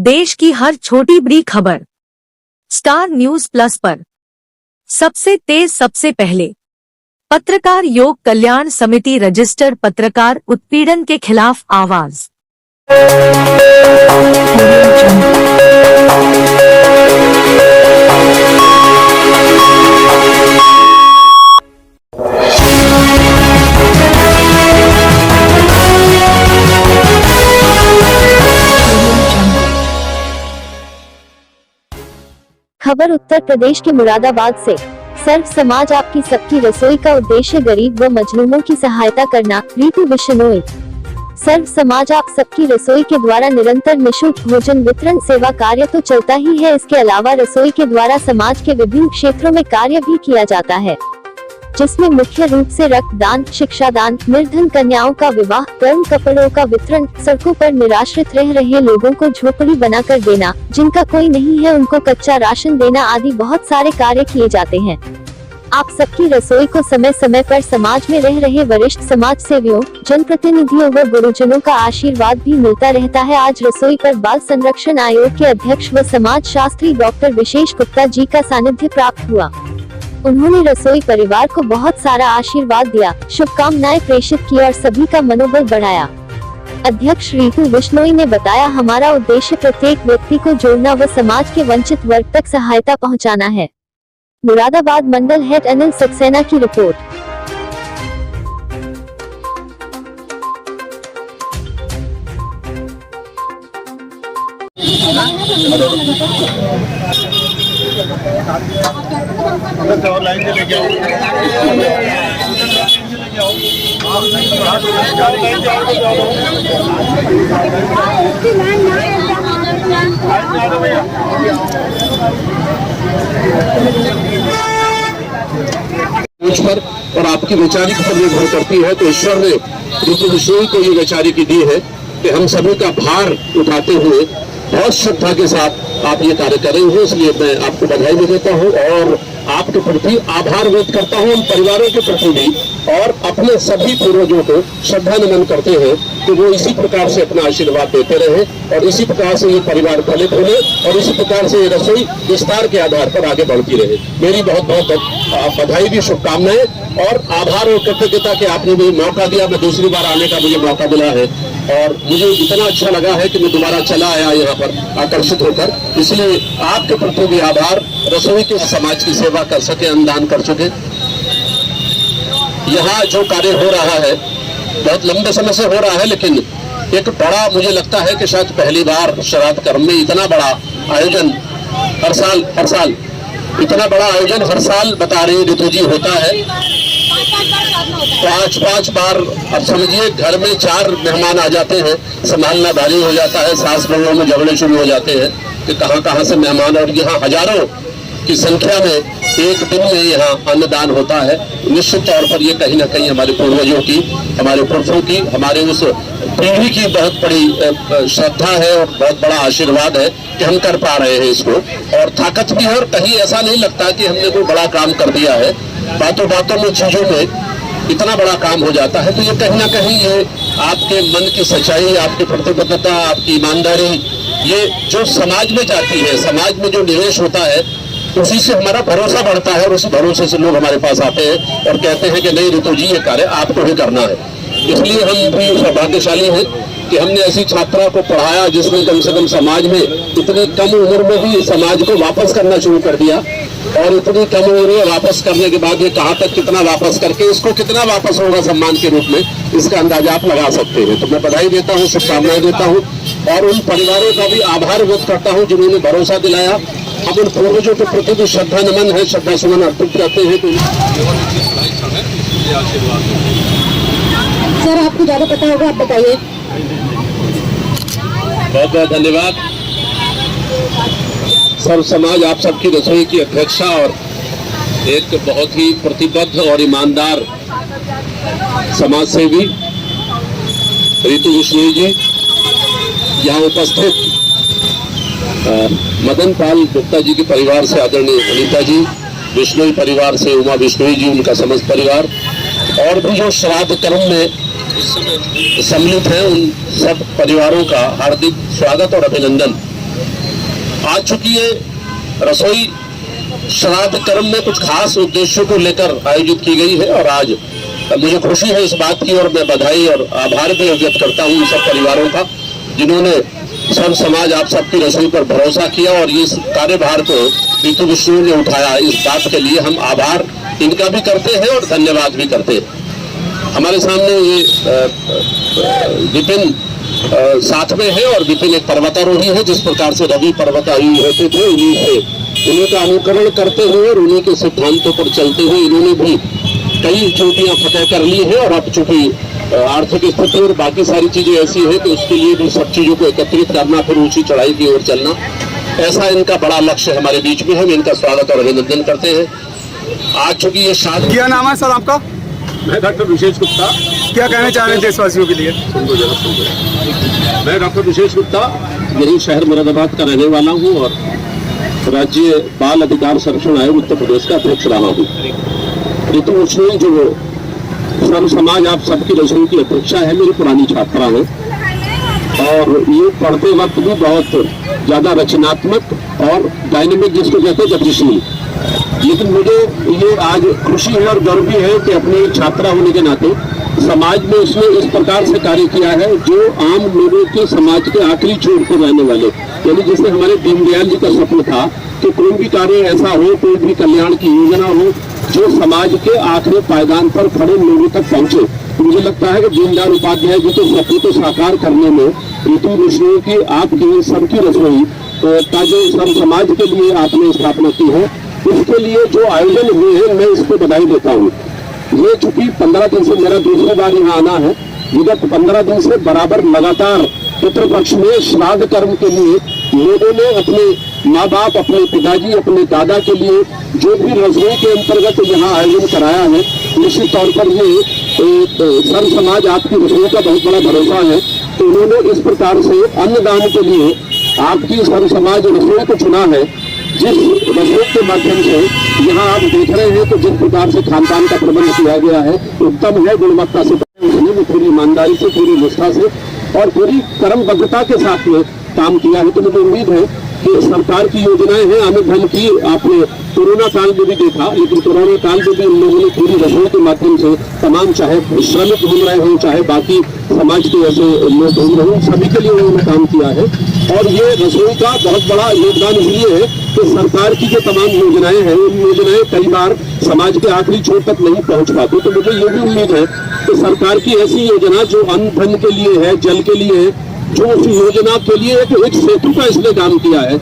देश की हर छोटी बड़ी खबर स्टार न्यूज प्लस पर। सबसे तेज सबसे पहले। पत्रकार योग कल्याण समिति रजिस्टर्ड पत्रकार उत्पीड़न के खिलाफ आवाज। खबर उत्तर प्रदेश के मुरादाबाद से। सर्व समाज आपकी सबकी रसोई का उद्देश्य गरीब व मजलूमों की सहायता करना। ऋतु बिश्नोई। सर्व समाज आप सबकी रसोई के द्वारा निरंतर निशुल्क भोजन वितरण सेवा कार्य तो चलता ही है, इसके अलावा रसोई के द्वारा समाज के विभिन्न क्षेत्रों में कार्य भी किया जाता है, जिसमें मुख्य रूप से रक्तदान, शिक्षादान, निर्धन कन्याओं का विवाह, गर्म कपड़ों का वितरण, सड़कों पर निराश्रित रह रहे लोगों को झोपड़ी बनाकर देना, जिनका कोई नहीं है उनको कच्चा राशन देना आदि बहुत सारे कार्य किए जाते हैं। आप सबकी रसोई को समय समय पर समाज में रह रहे वरिष्ठ समाज सेवियों, जनप्रतिनिधियों व गुरुजनों का आशीर्वाद भी मिलता रहता है। आज रसोई पर बाल संरक्षण आयोग के अध्यक्ष व समाज शास्त्री डॉक्टर विशेष गुप्ता जी का सानिध्य प्राप्त हुआ। उन्होंने रसोई परिवार को बहुत सारा आशीर्वाद दिया, शुभकामनाएं प्रेषित की और सभी का मनोबल बढ़ाया। अध्यक्ष ऋतु बिश्नोई ने बताया, हमारा उद्देश्य प्रत्येक व्यक्ति को जोड़ना व समाज के वंचित वर्ग तक सहायता पहुंचाना है। मुरादाबाद मंडल हेड अनिल सक्सेना की रिपोर्ट। मुझ पर और आपकी वैचारिक पर निर्भर करती है, तो ईश्वर ने ऋतु बिश्नोई को ये वैचारिक दी है कि हम सभी का भार उठाते हुए बहुत श्रद्धा के साथ आप ये कार्य कर रहे हैं। इसलिए मैं आपको बधाई भी देता हूँ और आपके प्रति आभार व्यक्त करता हूँ, उन परिवारों के प्रति भी, और अपने सभी पूर्वजों को श्रद्धा नमन करते हैं कि वो इसी प्रकार से अपना आशीर्वाद देते रहे और इसी प्रकार से ये परिवार फलित होने और इसी प्रकार से ये रसोई विस्तार के आधार पर आगे बढ़ती रहे। मेरी बहुत बहुत बधाई भी, शुभकामनाएं और आभार और कृतज्ञता कि आपने मुझे मौका दिया। मैं दूसरी बार आने का मुझे मौका मिला है और मुझे इतना अच्छा लगा है कि मैं दोबारा चला आया यहाँ पर आकर्षित होकर। इसलिए आपके प्रति भी आभार। रसोई के समाज की सेवा कर सके, अन्नदान कर सके। यहाँ जो कार्य हो रहा है बहुत लंबे समय से हो रहा है, लेकिन एक बड़ा मुझे लगता है कि शायद पहली बार श्राद्ध कर्म में इतना बड़ा आयोजन हर साल इतना बड़ा आयोजन हर साल बता रही ऋतु जी होता है। 5 बार अब समझिए घर में 4 मेहमान आ जाते हैं, संभालना भारी हो जाता है। सास बहुओं में झगड़े शुरू हो जाते हैं कि कहाँ से मेहमान, और यहाँ हजारों की संख्या में एक दिन में यहाँ अन्नदान होता है। निश्चित तौर पर ये कहीं ना कहीं हमारे पूर्वजों की, हमारे पुरखों की, हमारे उस पीढ़ी की बहुत बड़ी श्रद्धा है और बहुत बड़ा आशीर्वाद है कि हम कर पा रहे हैं इसको, और ताकत भी है। और कहीं ऐसा नहीं लगता कि हमने कोई बड़ा काम कर दिया है, बातों में चीजों में इतना बड़ा काम हो जाता है। तो ये कहीं ना कहीं ये आपके मन की सच्चाई, आपकी प्रतिबद्धता, आपकी ईमानदारी, ये जो समाज में जाती है, समाज में जो निवेश होता है, उसी से हमारा भरोसा बढ़ता है और उसी भरोसे से लोग हमारे पास आते हैं और कहते हैं कि नहीं ऋतु जी ये कार्य आपको ही करना है। इसलिए हम भी सौभाग्यशाली हैं कि हमने ऐसी छात्रा को पढ़ाया जिसने कम से कम समाज में इतनी कम उम्र में भी समाज को वापस करना शुरू कर दिया, और इतनी कम उम्र में वापस करने के बाद ये कहाँ तक कितना वापस करके इसको कितना वापस होगा सम्मान के रूप में, इसका अंदाजा आप लगा सकते हैं। तो मैं बधाई देता हूँ, शुभकामनाएं देता हूँ और उन परिवारों का भी आभार व्यक्त करता हूँ जिन्होंने भरोसा दिलाया। अब उन पूर्वजों के प्रति भी श्रद्धा नमन है, श्रद्धा सुमन अर्पित करते हैं। तो सर आपको ज्यादा पता होगा, आप बताइए। बहुत बहुत धन्यवाद। सर्व समाज आप सबकी रसोई की अध्यक्षा और एक बहुत ही प्रतिबद्ध और ईमानदार समाज सेवी ऋतु बिश्नोई जी, यहाँ उपस्थित मदन पाल गुप्ता जी के परिवार से आदरणीय अनीता जी, बिश्नोई परिवार से उमा बिश्नोई जी, उनका समस्त परिवार, और भी जो श्राद्ध कर्म में सम्मिलित हैं उन सब परिवारों का हार्दिक स्वागत और अभिनंदन। आज चूंकि ये रसोई श्राद्ध कर्म में कुछ खास उद्देश्यों को लेकर आयोजित की गई है और आज मुझे खुशी है इस बात की और मैं बधाई और आभार भी व्यक्त करता हूं उन सब परिवारों का जिन्होंने सर्व समाज आप सबकी रसोई पर भरोसा किया और इस कार्यभार को ऋतु विष्णु ने उठाया। इस बात के लिए हम आभार इनका भी करते हैं और धन्यवाद भी करते हैं। हमारे सामने ये विपिन साथ में है और विपिन एक पर्वतारोही है। जिस प्रकार से रवि पर्वतारोही होते थे उन्हीं का अनुकरण करते हुए और उन्हीं के सिद्धांतों पर चलते हुए इन्होंने भी कई चोटियां फतेह कर ली है। और अब चूंकि आर्थिक स्थिति और बाकी सारी चीजें ऐसी है तो उसके लिए भी सब चीजों को एकत्रित करना, फिर ऊंची चढ़ाई की ओर चलना, ऐसा इनका बड़ा लक्ष्य हमारे बीच में है। हम इनका स्वागत और अभिनंदन करते हैं। आज चूंकि ये शादी, क्या नाम है सर आपका? मैं डॉक्टर विशेष गुप्ता। क्या कहना चाह रहे हैं देशवासियों के लिए? मैं डॉक्टर विशेष गुप्ता यही शहर मुरादाबाद का रहने वाला हूँ और राज्य बाल अधिकार संरक्षण आयोग उत्तर प्रदेश का अध्यक्ष रहा हूँ। ऋतु विष्णु जो सर्व समाज आप सबकी रसोई की अपेक्षा है, मेरी पुरानी छात्रा है और ये पढ़ते वक्त भी बहुत ज्यादा रचनात्मक और डायनेमिक, जिसको कहते हैं गतिशील। लेकिन मुझे ये आज खुशी है और गर्व भी है कि अपनी छात्रा होने के नाते समाज में उसने इस प्रकार से कार्य किया है जो आम लोगों के समाज के आखिरी छोर पर रहने वाले, यानी जैसे हमारे दीनदयाल जी का स्वप्न था कि कोई भी कार्य ऐसा हो, कोई भी कल्याण की योजना हो जो समाज के आखिरी पायदान पर खड़े लोगों तक पहुंचे। तो मुझे लगता है कि दीनदयाल उपाध्याय जी के स्वप्न को साकार करने में ऋतु विष्णु की आपकी सबकी रसोई का जो सर्व समाज के लिए आपने स्थापना की है, इसके लिए जो आयोजन हुए हैं मैं इसको बधाई देता हूँ। ये चूंकि 15 दिन से मेरा दूसरी बार यहाँ आना है, विगत 15 दिन से बराबर लगातार पितृपक्ष में श्राद्ध कर्म के लिए लोगों ने अपने माँ बाप, अपने पिताजी, अपने दादा के लिए जो भी रसोई के अंतर्गत यहाँ आयोजन कराया है, निश्चित तौर पर ये सर्व समाज आपकी रसोई का बहुत बड़ा भरोसा है। तो उन्होंने इस प्रकार से अन्नदान के लिए आपकी सर्व समाज रसोई को चुना है, जिस रसोई के माध्यम से यहाँ आप देख रहे हैं कि जिस प्रकार से खान पान का प्रबंध किया गया है उत्तम है, गुणवत्ता से उसने पूरी ईमानदारी से, पूरी निष्ठा से और पूरी कर्मबद्धता के साथ में काम किया है। तो मुझे उम्मीद है कि सरकार की योजनाएं हैं अमित धन की, आपने कोरोना काल में भी देखा, लेकिन कोरोना काल में भी उन लोगों ने पूरी रसोई के माध्यम से तमाम, चाहे श्रमिक घूम रहे हों, चाहे बाकी समाज के ऐसे लोग घूम रहे हों, सभी के लिए उन्होंने काम किया है। और ये रसोई का बहुत बड़ा योगदान इसलिए है कि सरकार की जो तमाम योजनाएं हैं, उन योजनाएं कई बार समाज के आखिरी छोर तक नहीं पहुंच पाती। तो मुझे ये भी उम्मीद है कि सरकार की ऐसी योजना जो अन्न धन के लिए है, जल के लिए है, जो उस योजना के लिए एक सेतु का इसने काम किया है,